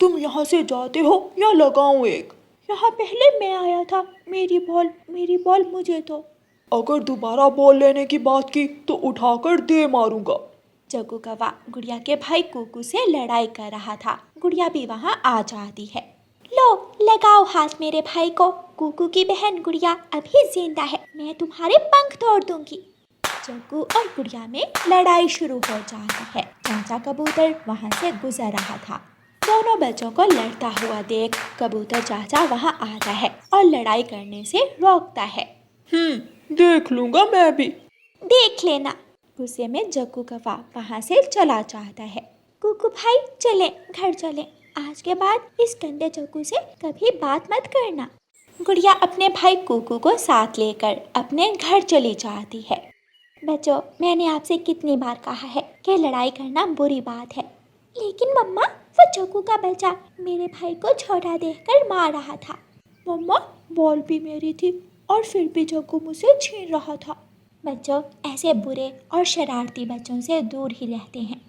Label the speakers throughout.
Speaker 1: तुम यहाँ से जाते हो या लगाऊं एक?
Speaker 2: यहाँ पहले मैं आया था, मेरी बॉल मुझे दो।
Speaker 1: अगर दोबारा बॉल लेने की बात की तो उठाकर दे मारूंगा।
Speaker 2: जग्गू कौवा गुड़िया के भाई कुकू से लड़ाई कर रहा था। गुड़िया भी वहाँ आ जाती है। लो लगाओ हाथ मेरे भाई को। कुकू की बहन गुड़िया अभी जिंदा है, मैं तुम्हारे पंख तोड़ दूंगी। जग्गू और गुड़िया में लड़ाई शुरू हो जाती है। चाचा कबूतर वहाँ से गुजर रहा था। दोनों बच्चों को लड़ता हुआ देख कबूतर चाचा वहाँ आता है और लड़ाई करने से रोकता है।
Speaker 1: देख लूंगा मैं भी।
Speaker 2: देख लेना। गुस्से में जग्गू कौवा वहाँ से चला जाता है। कुकू भाई चले, घर चले। आज के बाद इस गंदे जग्गू से कभी बात मत करना। गुड़िया अपने भाई कुकू को साथ लेकर अपने घर चली जाती है। बच्चों, मैंने आपसे कितनी बार कहा है कि लड़ाई करना बुरी बात है, लेकिन मम्मा वो जग्गू का बच्चा मेरे भाई को छोटा देखकर मार रहा था।
Speaker 1: मम्मा, बॉल भी मेरी थी और फिर भी जग्गू मुझसे छीन रहा था।
Speaker 2: बच्चों, ऐसे बुरे और शरारती बच्चों से दूर ही रहते हैं।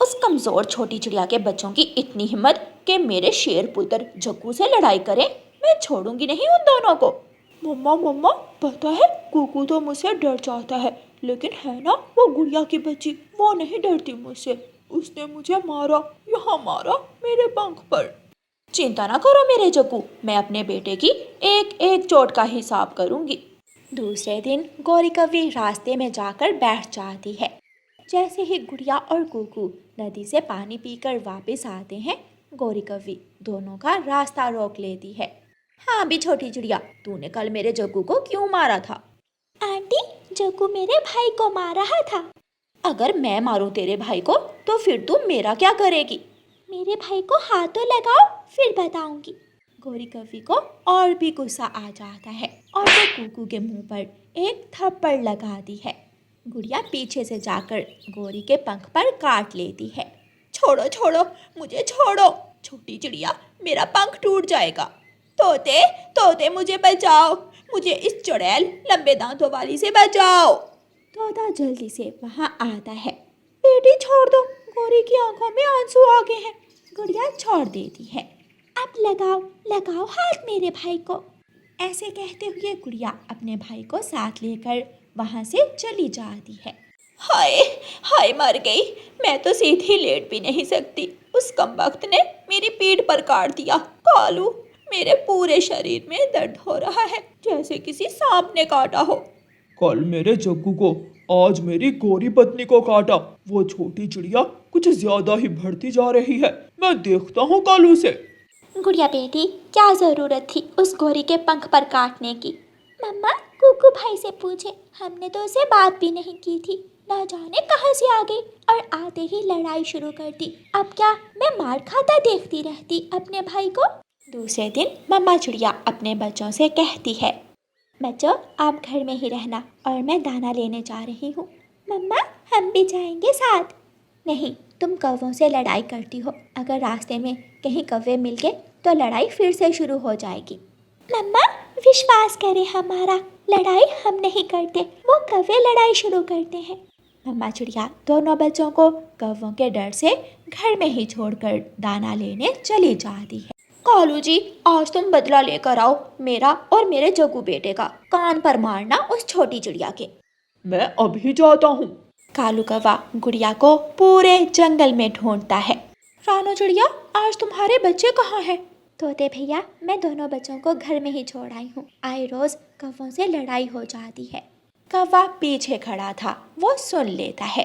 Speaker 3: उस कमज़ोर छोटी चिड़िया के बच्चों की इतनी हिम्मत कि मेरे शेर पुत्र जग्गू से लड़ाई करें। मैं छोड़ूंगी नहीं उन दोनों को।
Speaker 1: मम्मा, पता है कुकू तो मुझसे डर जाता है, लेकिन है ना वो गुड़िया की बच्ची, वो नहीं डरती मुझसे। उसने मुझे मारा, यहाँ मारा मेरे पंख पर।
Speaker 3: चिंता ना करो मेरे जग्गू, मैं अपने बेटे की एक एक चोट का हिसाब करूंगी।
Speaker 2: दूसरे दिन गौरी कौवी रास्ते में जाकर बैठ जाती है। जैसे ही गुड़िया और कुकू नदी से पानी पीकर वापस आते हैं, गौरी कौवी दोनों का रास्ता रोक लेती है।
Speaker 3: हाँ भी छोटी चिड़िया, तूने कल मेरे जग्गू को क्यों मारा था?
Speaker 2: आंटी, जग्गू मेरे भाई को मार रहा था।
Speaker 3: अगर मैं मारूं तेरे भाई को तो फिर तू मेरा क्या करेगी?
Speaker 2: मेरे भाई को हाथ तो लगाओ, फिर बताऊंगी। गौरी कौवी को और भी गुस्सा आ जाता है और वो कुकू के मुंह पर एक थप्पड़ लगाती है। गुड़िया पीछे से जाकर गौरी के पंख पर काट लेती है।
Speaker 3: छोड़ो, मुझे छोड़ो छोटी चिड़िया, मेरा पंख टूट जाएगा। तोते मुझे बचाओ, मुझे इस चुड़ैल लंबे दांतों वाली से बचाओ।
Speaker 2: तोता जल्दी से वहाँ आता है।
Speaker 1: बेटी छोड़ दो, गौरी की आंखों में आंसू आ गए हैं।
Speaker 2: गुड़िया छोड़ देती है। अब लगाओ हाथ मेरे भाई को। ऐसे कहते हुए गुड़िया अपने भाई को साथ लेकर वहाँ से चली जाती है।
Speaker 3: हाय मर गई, मैं तो सीधी लेट भी नहीं सकती। उस कमबख्त ने मेरी पीठ पर काट दिया। कालू, मेरे पूरे शरीर में दर्द हो रहा है, जैसे किसी सांप ने काटा हो।
Speaker 1: कल मेरे जग्गू को, आज मेरी गौरी पत्नी को काटा। वो छोटी चिड़िया कुछ ज्यादा ही बढ़ती जा रही है। मैं देखता हूँ कालू से।
Speaker 2: गुड़िया बेटी, क्या जरूरत थी उस गौरी के पंख पर काटने की? मम्मा, कुकू भाई से पूछे, हमने तो उसे बात भी नहीं की थी। ना जाने कहाँ से आ गई और आते ही लड़ाई शुरू कर दी। अब क्या मैं मार खाता देखती रहती अपने भाई को? दूसरे दिन मम्मा चिड़िया अपने बच्चों से कहती है, बच्चों आप घर में ही रहना और मैं दाना लेने जा रही हूँ। मम्मा, हम भी जाएंगे साथ। नहीं, तुम कौवों से लड़ाई करती हो, अगर रास्ते में कहीं कौवे मिल गए तो लड़ाई फिर से शुरू हो जाएगी। मम्मा, विश्वास करें हमारा, लड़ाई हम नहीं करते, वो कौवे लड़ाई शुरू करते हैं। मम्मा चिड़िया दोनों बच्चों को कौवों के डर से घर में ही छोड़कर दाना लेने चली जाती है।
Speaker 3: कालू जी, आज तुम बदला लेकर आओ मेरा और मेरे जग्गू बेटे का। कान पर मारना उस छोटी चिड़िया के।
Speaker 1: मैं अभी जाता हूँ।
Speaker 2: कालू कौवा गुड़िया को पूरे जंगल में ढूंढता है।
Speaker 3: रानो चिड़िया, आज तुम्हारे बच्चे कहाँ हैं?
Speaker 2: तोते भैया, मैं दोनों बच्चों को घर में ही छोड़ आई हूँ। आए रोज कौवों से लड़ाई हो जाती है।
Speaker 3: कौवा पीछे खड़ा था, वो सुन लेता है।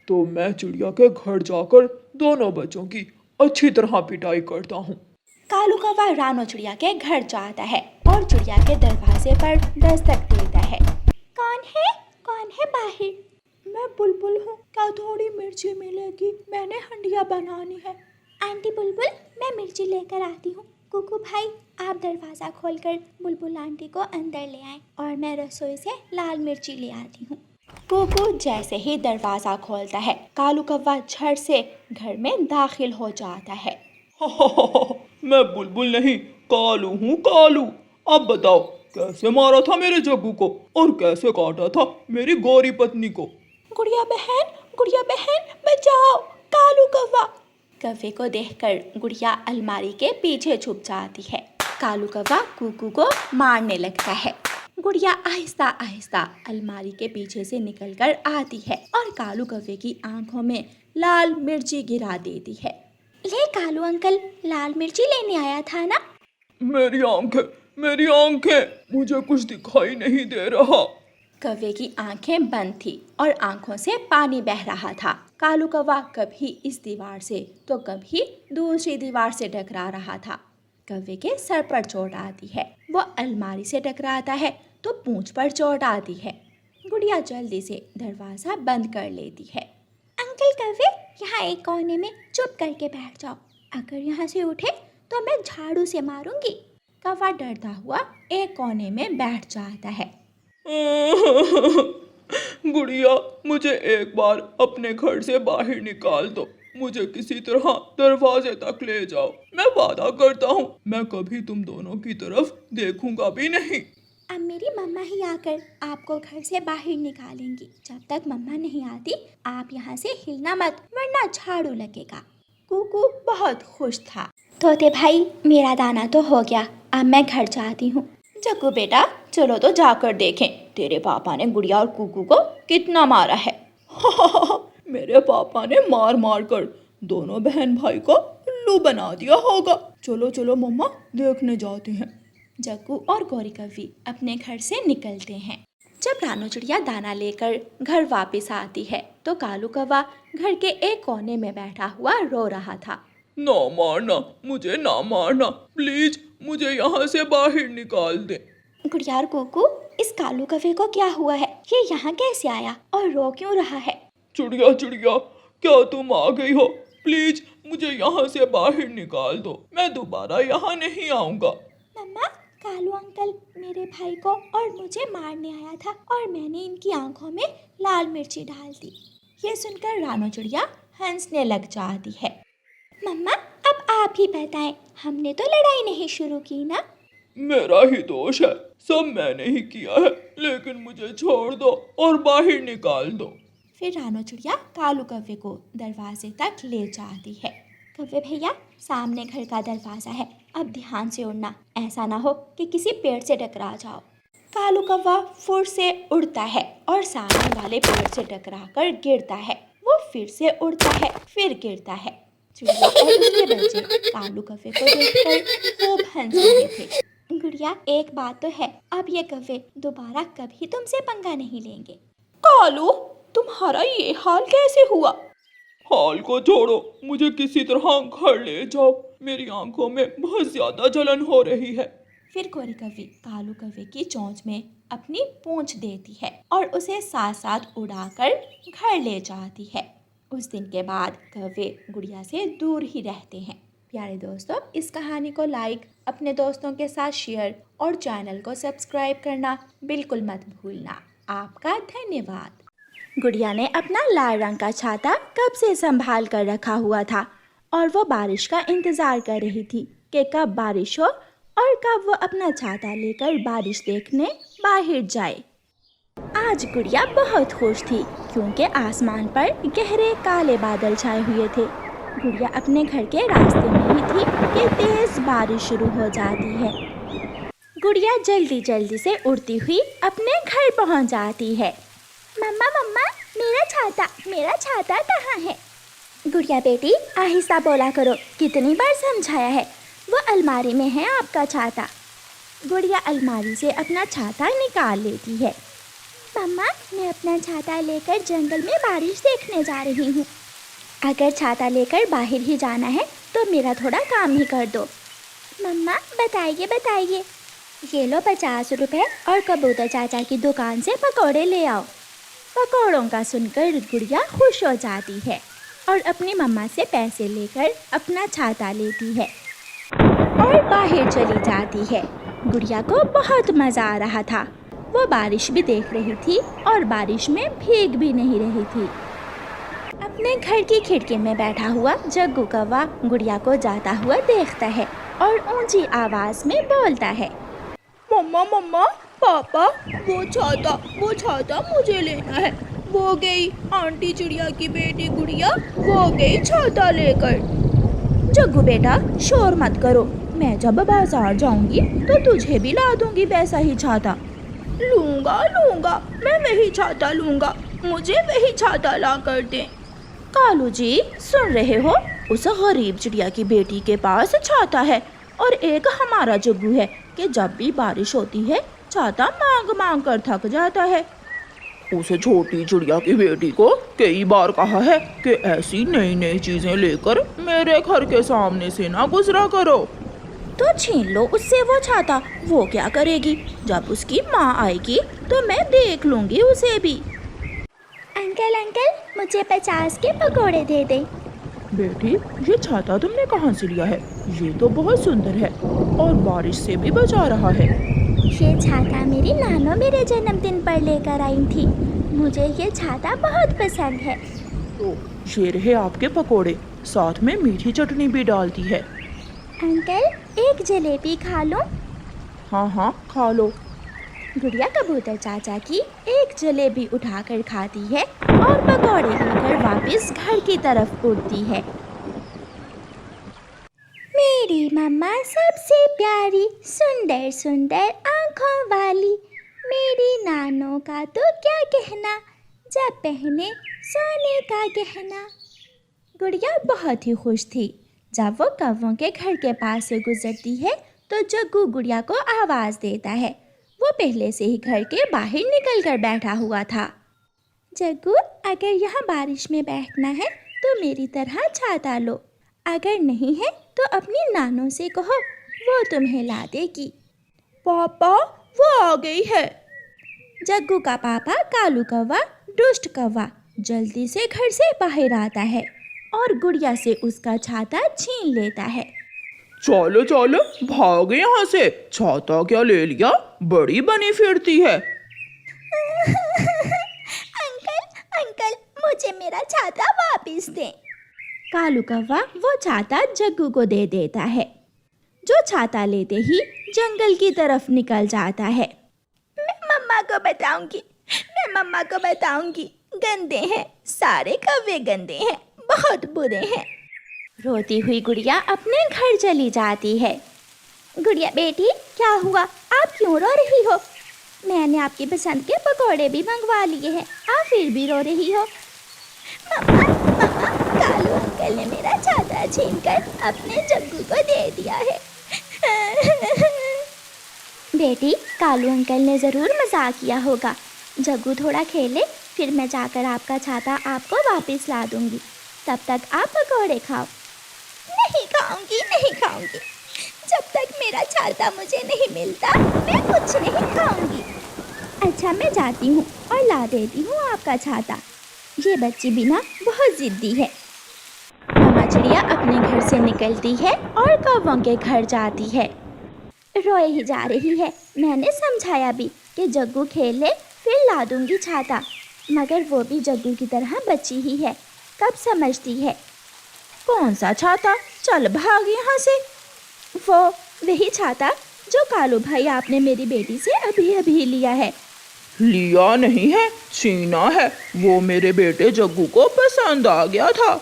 Speaker 1: तो मैं चिड़िया के घर जाकर दोनों बच्चों की अच्छी तरह पिटाई करता हूँ।
Speaker 2: कालू कौवा रानो चिड़िया के घर जाता है और चिड़िया के दरवाजे पर दस्तक देता है। कौन है बाहर?
Speaker 1: मैं बुलबुल हूँ, क्या थोड़ी मिर्ची मिलेगी? मैंने हंडिया बनानी है।
Speaker 2: आंटी बुलबुल, मैं मिर्ची लेकर आती हूँ। कुकू भाई, आप दरवाज़ा खोलकर बुलबुल आंटी को अंदर ले आए और मैं रसोई से लाल मिर्ची ले आती हूँ।
Speaker 3: कुकू जैसे ही दरवाज़ा खोलता है, कालू कौवा झट से घर में दाखिल हो जाता है।
Speaker 1: मैं बुलबुल नहीं, कालू हूँ कालू। अब बताओ, कैसे मारा था मेरे जग्गू को और कैसे काटा था मेरी गौरी पत्नी को?
Speaker 3: गुड़िया बहन, बचाओ, कालू कौवा। कौवे को देखकर गुड़िया अलमारी के पीछे छुप जाती है। कालू कौवा कुकू को मारने लगता है। गुड़िया आहिस्ता आहिस्ता अलमारी के पीछे से निकलकर आती है और कालू कौवे की आंखों में लाल मिर्ची गिरा देती है।
Speaker 2: ले कालू अंकल, लाल मिर्ची लेने आया था ना?
Speaker 1: मेरी आंखें, मुझे कुछ दिखाई नहीं दे रहा।
Speaker 3: कौवे की आंखें बंद थी और आंखों से पानी बह रहा था। कालू कौवा कभी इस दीवार से तो कभी दूसरी दीवार से टकरा रहा था। कौवे के सर पर चोट आती है, वो अलमारी से टकराता है तो पूंछ पर चोट आती है। गुड़िया जल्दी से दरवाजा बंद कर लेती है।
Speaker 2: अंकल कौवे, यहाँ एक कोने में चुप करके बैठ जाओ। अगर यहाँ से उठे तो मैं झाड़ू से मारूंगी।
Speaker 3: कौवा डरता हुआ एक कोने में बैठ जाता है।
Speaker 1: गुड़िया, मुझे एक बार अपने घर से बाहर निकाल दो। मुझे किसी तरह दरवाजे तक ले जाओ। मैं वादा करता हूँ, मैं कभी तुम दोनों की तरफ देखूंगा भी नहीं।
Speaker 2: अब मेरी मम्मा ही आकर आपको घर से बाहर निकालेंगी। जब तक मम्मा नहीं आती आप यहाँ से हिलना मत, वरना झाड़ू लगेगा।
Speaker 3: कुकू बहुत खुश था।
Speaker 2: तोते भाई, मेरा दाना तो हो गया, अब मैं घर जाती हूँ।
Speaker 3: जग्गू बेटा, चलो तो जाकर देखें तेरे पापा ने गुड़िया और कुकू को कितना मारा है।
Speaker 1: मेरे पापा ने मार मार कर दोनों बहन भाई को उल्लू बना दिया होगा। चलो चलो मम्मा, देखने जाते हैं।
Speaker 3: जग्गू और गौरी कौवी अपने घर से निकलते हैं। जब रानू चिड़िया दाना लेकर घर वापस आती है तो कालू कौवा घर के एक कोने में बैठा हुआ रो रहा था।
Speaker 1: ना मारना, मुझे ना मारना, प्लीज मुझे यहाँ से बाहर निकाल दे।
Speaker 2: गुड़िया और कुकू, इस कालू कौवे को क्या हुआ है? ये यहाँ कैसे आया और रो क्यों रहा है?
Speaker 1: चिड़िया चिड़िया, क्या तुम आ गई हो? प्लीज मुझे यहाँ से बाहर निकाल दो, मैं दोबारा यहाँ नहीं आऊँगा।
Speaker 2: मम्मा, कालू अंकल मेरे भाई को और मुझे मारने आया था और मैंने इनकी आंखों में लाल मिर्ची डाल दी।
Speaker 3: ये सुनकर रानू चिड़िया हंसने लग जाती है।
Speaker 2: मम्मा, अब आप ही बताएं, हमने तो लड़ाई नहीं शुरू की ना?
Speaker 1: मेरा ही दोष है, सब मैंने ही किया है, लेकिन मुझे छोड़ दो और बाहर निकाल दो।
Speaker 3: फिर रानू चिड़िया कालू कौवे को दरवाजे तक ले जाती है।
Speaker 2: कौवे भैया, सामने घर का दरवाजा है, अब ध्यान से उड़ना, ऐसा ना हो कि किसी पेड़ से टकरा जाओ।
Speaker 3: कालू कौवा फुर से उड़ता है और सामने वाले पेड़ से टकराकर गिरता है। वो फिर से उड़ता है, फिर गिरता है। चिड़िया और उसके बच्चे कालू कौवे को देखकर खूब हंस रहे थे।
Speaker 2: गुड़िया, एक बात तो है, अब ये कौवे दोबारा कभी तुमसे पंगा नहीं लेंगे।
Speaker 1: कालू, तुम्हारा ये हाल कैसे हुआ? हाल को छोड़ो, मुझे किसी तरह घर ले जाओ, मेरी आंखों में बहुत ज्यादा जलन हो रही है।
Speaker 3: फिर गौरी कौवी कालू कौवे की चोंच में अपनी पूंछ देती है और उसे साथ साथ उड़ाकर घर ले जाती है। उस दिन के बाद कौवे गुड़िया से दूर ही रहते हैं। प्यारे दोस्तों, इस कहानी को लाइक, अपने दोस्तों के साथ शेयर और चैनल को सब्सक्राइब करना बिल्कुल मत भूलना। आपका धन्यवाद। गुड़िया ने अपना लाल रंग का छाता कब से संभाल कर रखा हुआ था और वो बारिश का इंतजार कर रही थी कि कब बारिश हो और कब वो अपना छाता लेकर बारिश देखने बाहर जाए। आज गुड़िया बहुत खुश थी क्योंकि आसमान पर गहरे काले बादल छाए हुए थे। गुड़िया अपने घर के रास्ते में ही थी कि तेज बारिश शुरू हो जाती है। गुड़िया जल्दी जल्दी से उड़ती हुई अपने घर पहुंच जाती है।
Speaker 2: मम्मा मम्मा, मेरा छाता कहाँ है? गुड़िया बेटी, आहिस्ता बोला करो, कितनी बार समझाया है, वो अलमारी में है आपका छाता।
Speaker 3: गुड़िया अलमारी से अपना छाता निकाल लेती है।
Speaker 2: मम्मा, मैं अपना छाता लेकर जंगल में बारिश देखने जा रही हूँ।
Speaker 3: अगर छाता लेकर बाहर ही जाना है तो मेरा थोड़ा काम ही कर दो।
Speaker 2: मम्मा बताइए।
Speaker 3: ये लो 50 रुपए और कबूतर चाचा की दुकान से पकौड़े ले आओ। पकौड़ों का सुनकर गुड़िया खुश हो जाती है और अपनी मम्मा से पैसे लेकर अपना छाता लेती है और बाहर चली जाती है। गुड़िया को बहुत मज़ा आ रहा था। वो बारिश भी देख रही थी और बारिश में भीग भी नहीं रही थी। अपने घर की खिड़की में बैठा हुआ जग्गू कौवा गुड़िया को जाता हुआ देखता है और ऊंची आवाज़ में बोलता है,
Speaker 1: मम्मा, पापा, वो छाता मुझे लेना है। वो गई आंटी चिड़िया की बेटी गुड़िया, वो गई छाता लेकर।
Speaker 3: जग्गू बेटा शोर मत करो, मैं जब बाजार जाऊंगी तो तुझे भी ला दूंगी वैसा ही छाता।
Speaker 1: लूंगा लूंगा, मैं वही छाता लूंगा, मुझे वही छाता ला कर दें।
Speaker 3: कालू जी सुन रहे हो, उस गरीब चिड़िया की बेटी के पास छाता है और एक हमारा जग्गू है कि जब भी बारिश होती है छाता मांग मांग कर थक जाता है।
Speaker 1: उस छोटी चिड़िया की बेटी को कई बार कहा है कि ऐसी नई नई चीजें लेकर मेरे घर के सामने से ना गुजरा करो।
Speaker 3: तो छीन लो उससे वो छाता, वो क्या करेगी? जब उसकी माँ आएगी तो मैं देख लूंगी उसे भी।
Speaker 2: अंकल अंकल, मुझे 50 के पकोड़े दे दें।
Speaker 1: बेटी, ये छाता तुमने कहाँ से लिया है? ये तो बहुत सुंदर है और बारिश से भी बचा रहा है।
Speaker 2: ये छाता मेरी नानो मेरे जन्मदिन पर लेकर आई थी, मुझे ये छाता बहुत पसंद है।
Speaker 1: तो ये रहे आपके पकोड़े, साथ में मीठी चटनी भी डालती है।
Speaker 2: अंकल एक जलेबी खा लो।
Speaker 1: हाँ हाँ खा लो।
Speaker 2: गुड़िया कबूतर चाचा की एक जलेबी उठाकर खाती है और पकौड़े लेकर वापस घर की तरफ उड़ती है। मेरी मम्मा सबसे प्यारी, सुंदर सुंदर आँखों वाली, मेरी नानों का तो क्या कहना, जब पहने सोने का गहना। गुड़िया बहुत ही खुश थी। जब वो कौवों के घर के पास से गुजरती है तो जग्गू गुड़िया को आवाज़ देता है। वो पहले से ही घर के बाहर निकल कर बैठा हुआ था। जग्गू, अगर यहाँ बारिश में बैठना है तो मेरी तरह छाता लो, अगर नहीं है तो अपनी नानों से कहो, वो तुम्हें ला देगी।
Speaker 1: पापा, वो आ गई है।
Speaker 3: जग्गू का पापा कालू कौवा, दुष्ट कौवा, जल्दी से घर से बाहर आता है और गुड़िया से उसका छाता छीन लेता है।
Speaker 1: चलो चलो भागे यहाँ से, छाता क्या ले लिया, बड़ी बनी फिरती है।
Speaker 2: अंकल अंकल, मुझे मेरा छाता वापस दें।
Speaker 3: कालू कौवा वो छाता जग्गू को दे देता है, जो छाता लेते ही जंगल की तरफ निकल जाता है।
Speaker 2: मैं मम्मा को बताऊंगी, मैं मम्मा को बताऊंगी, गंदे हैं, सारे कौवे गंदे हैं, बहुत बुरे हैं।
Speaker 3: रोती हुई गुड़िया अपने घर चली जाती है।
Speaker 2: गुड़िया बेटी, क्या हुआ, आप क्यों रो रही हो? मैंने आपकी पसंद के पकोड़े भी मंगवा लिए हैं, आप फिर भी रो रही हो। मम्मा मम्मा, कालू अंकल ने मेरा छाता छीनकर अपने जग्गू को दे दिया है। बेटी, कालू अंकल ने ज़रूर मजाक किया होगा। जग्गू थोड़ा खेले, फिर मैं जाकर आपका छाता आपको वापस ला दूंगी, तब तक आप पकोड़े खाओ। नहीं खाऊंगी, नहीं खाऊंगी, जब तक मेरा छाता मुझे नहीं मिलता मैं कुछ नहीं खाऊंगी। अच्छा, मैं जाती हूँ और ला देती हूँ आपका छाता। ये बच्ची भी ना बहुत ज़िद्दी है।
Speaker 3: मामा चिड़िया अपने घर से निकलती है और कौवों के घर जाती है।
Speaker 2: रोए ही जा रही है। मैंने समझाया भी कि जग्गू खेल ले, फिर ला दूंगी छाता, मगर वो भी जग्गू की तरह बच्ची ही है, कब समझती है।
Speaker 3: कौन सा छाता, चल भाग यहाँ से। वो वही छाता जो कालू भाई आपने मेरी बेटी से अभी अभी लिया है।
Speaker 1: लिया नहीं है, छीना है, वो मेरे बेटे जग्गू को पसंद आ गया था।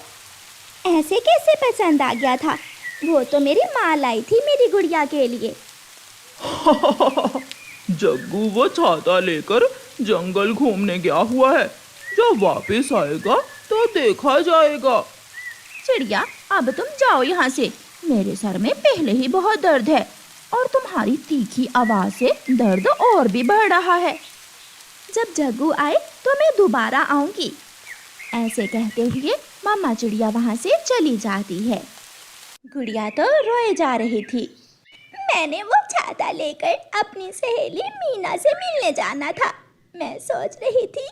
Speaker 2: ऐसे कैसे पसंद आ गया था? वो तो मेरी माँ लाई थी मेरी गुड़िया के लिए।
Speaker 1: जग्गू वो छाता लेकर जंगल घूमने गया हुआ है, जब वापस आएगा तो देखा जाएगा।
Speaker 3: चिड़िया, अब तुम जाओ यहाँ से, मेरे सर में पहले ही बहुत दर्द है और तुम्हारी तीखी आवाज़ से दर्द और भी बढ़ रहा है। जब जग्गू आए तो मैं दोबारा आऊँगी। ऐसे कहते हुए मामा चिड़िया वहाँ से चली जाती है। गुड़िया तो रोए जा रही थी।
Speaker 2: मैंने वो छाता लेकर अपनी सहेली मीना से मिलने जाना था। मैं सोच रही थी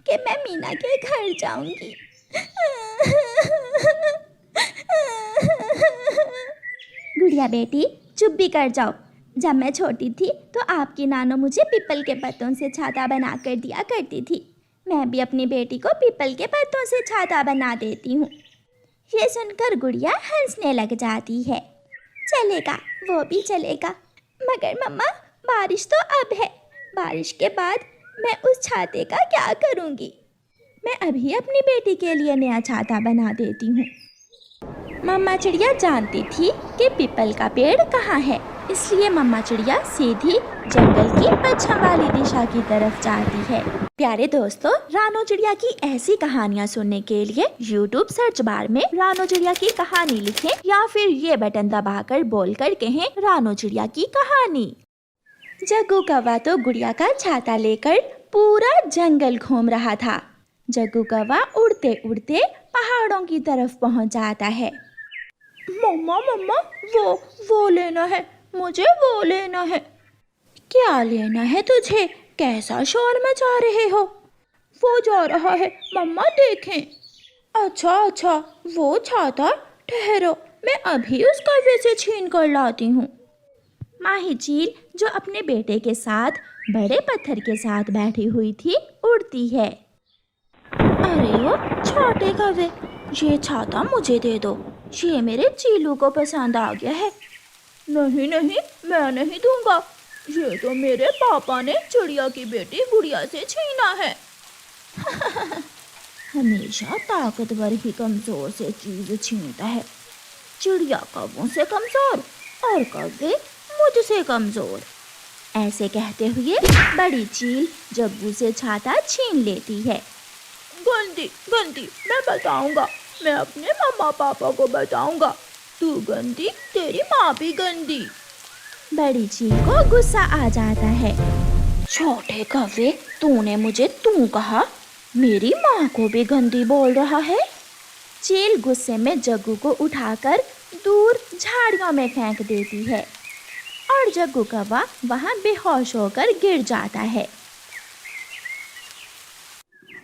Speaker 2: कि मैं मीना के घर जाऊंगी। गुड़िया बेटी, चुप भी कर जाओ। जब मैं छोटी थी तो आपकी नानो मुझे पीपल के पत्तों से छाता बना कर दिया करती थी। मैं भी अपनी बेटी को पीपल के पत्तों से छाता बना देती हूँ। ये सुनकर गुड़िया हंसने लग जाती है। चलेगा, वो भी चलेगा, मगर मम्मा बारिश तो अब है, बारिश के बाद मैं उस छाते का क्या करूँगी?
Speaker 3: मैं अभी अपनी बेटी के लिए नया छाता बना देती हूँ।
Speaker 2: मम्मा चिड़िया जानती थी कि पीपल का पेड़ कहाँ है, इसलिए मम्मा चिड़िया सीधी जंगल की पश्चिम वाली दिशा की तरफ जाती है। प्यारे दोस्तों, रानो चिड़िया की ऐसी कहानियाँ सुनने के लिए YouTube सर्च बार में रानो चिड़िया की कहानी लिखें या फिर ये बटन दबाकर बोलकर कहें रानो चिड़िया की कहानी। जग्गू कौवा तो गुड़िया का छाता लेकर पूरा जंगल घूम रहा था। जग्गू कौवा उड़ते उड़ते पहाड़ों की तरफ पहुंच जाता है।
Speaker 1: मम्मा मम्मा वो लेना है, मुझे वो लेना है।
Speaker 2: क्या लेना है तुझे? कैसा शोर मचा रहे हो?
Speaker 1: वो जा रहा है, मम्मा देखें।
Speaker 2: अच्छा, वो छाता, ठहरो, मैं अभी उस कौवे से छीन कर लाती हूँ। माही चील जो अपने बेटे के साथ बड़े पत्थर के साथ बैठी हुई थी, उड़ती है। अरे ओ छोटे कौवे, ये छाता मुझे दे दो, ये मेरे चीलू को पसंद आ गया है।
Speaker 1: नहीं, मैं नहीं दूंगा, ये तो मेरे पापा ने चिड़िया की बेटी गुड़िया से छीना है।
Speaker 2: हमेशा ताकतवर ही कमजोर से चीज छीनता है। चिड़िया कौवों से कमजोर और कौवे मुझसे कमजोर। ऐसे कहते हुए बड़ी चील जग्गू से छाता छीन लेती है।
Speaker 1: गंदी, मैं बताऊंगा, मैं अपने मम्मा पापा को बताऊंगा। तू गंदी, तेरी माँ भी गंदी।
Speaker 2: बड़ी चील को गुस्सा आ जाता है। छोटे कौवे, तूने मुझे तू कहा, मेरी माँ को भी गंदी बोल रहा है। चील गुस्से में जग्गू को उठाकर दूर झाड़ियों में फेंक देती है और जग्गू कौवा वहाँ बेहोश होकर गिर जाता है।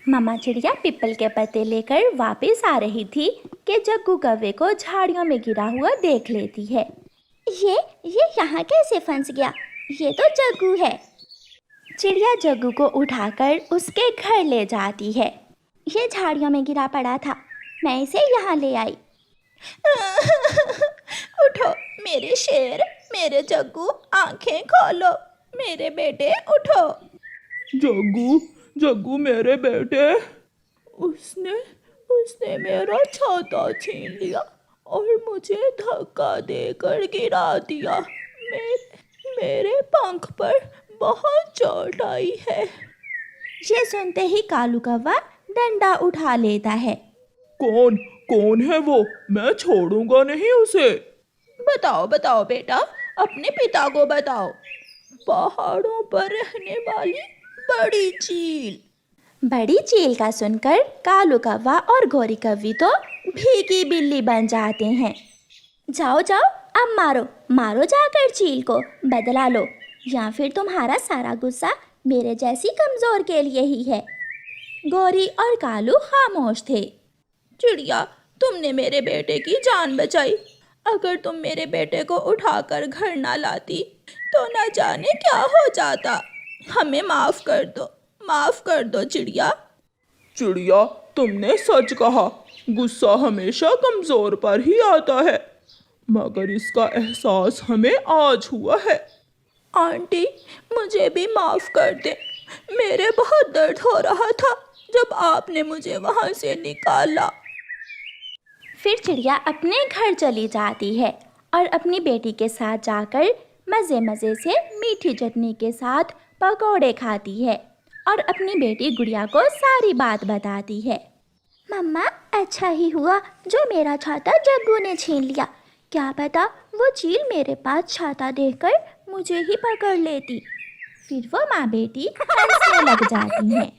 Speaker 2: मम्मा चिड़िया पीपल के पत्ते लेकर वापस आ रही थी कि जग्गू कौवे को झाड़ियों में गिरा हुआ देख लेती है। ये यहाँ कैसे फंस गया? ये तो जग्गू है। चिड़िया जग्गू को उठाकर उसके घर ले जाती है। ये झाड़ियों में गिरा पड़ा था, मैं इसे यहाँ ले आई।
Speaker 3: उठो मेरे शेर, मेरे जग्गू, आंखें खोलो मेरे बेटे, उठो।
Speaker 1: जग्गू मेरे बेटे। उसने मेरा छाता छीन लिया और मुझे धक्का देकर गिरा दिया। मेरे पंख पर बहुत चोट आई है।
Speaker 2: ये सुनते ही कालू कौवा डंडा उठा लेता है।
Speaker 1: कौन है वो? मैं छोड़ूंगा नहीं उसे।
Speaker 3: बताओ बेटा, अपने पिता को बताओ। पहाड़ों पर रहने वाली बड़ी चील।
Speaker 2: बड़ी चील का सुनकर कालू कौवा और गोरी कौवी तो भीगी बिल्ली बन जाते हैं। जाओ अब मारो जाकर चील को, बदला लो, या फिर तुम्हारा सारा गुस्सा मेरे जैसी कमजोर के लिए ही है। गोरी और कालू खामोश थे।
Speaker 3: चिड़िया, तुमने मेरे बेटे की जान बचाई। अगर तुम मेरे बेटे को उठाकर घर ना लाती तो न जाने क्या हो जाता। हमें माफ कर दो चिड़िया।
Speaker 1: तुमने सच कहा, गुस्सा हमेशा कमजोर पर ही आता है, मगर इसका एहसास हमें आज हुआ है।
Speaker 3: आंटी, मुझे भी माफ कर दे। मेरे बहुत दर्द हो रहा था जब आपने मुझे वहां से निकाला।
Speaker 2: फिर चिड़िया अपने घर चली जाती है और अपनी बेटी के साथ जाकर मज़े से मीठी चटनी के साथ पकौड़े खाती है और अपनी बेटी गुड़िया को सारी बात बताती है। मम्मा, अच्छा ही हुआ जो मेरा छाता जग्गू ने छीन लिया। क्या पता वो चील मेरे पास छाता देखकर मुझे ही पकड़ लेती। फिर वो माँ बेटी हंसने लग जाती हैं।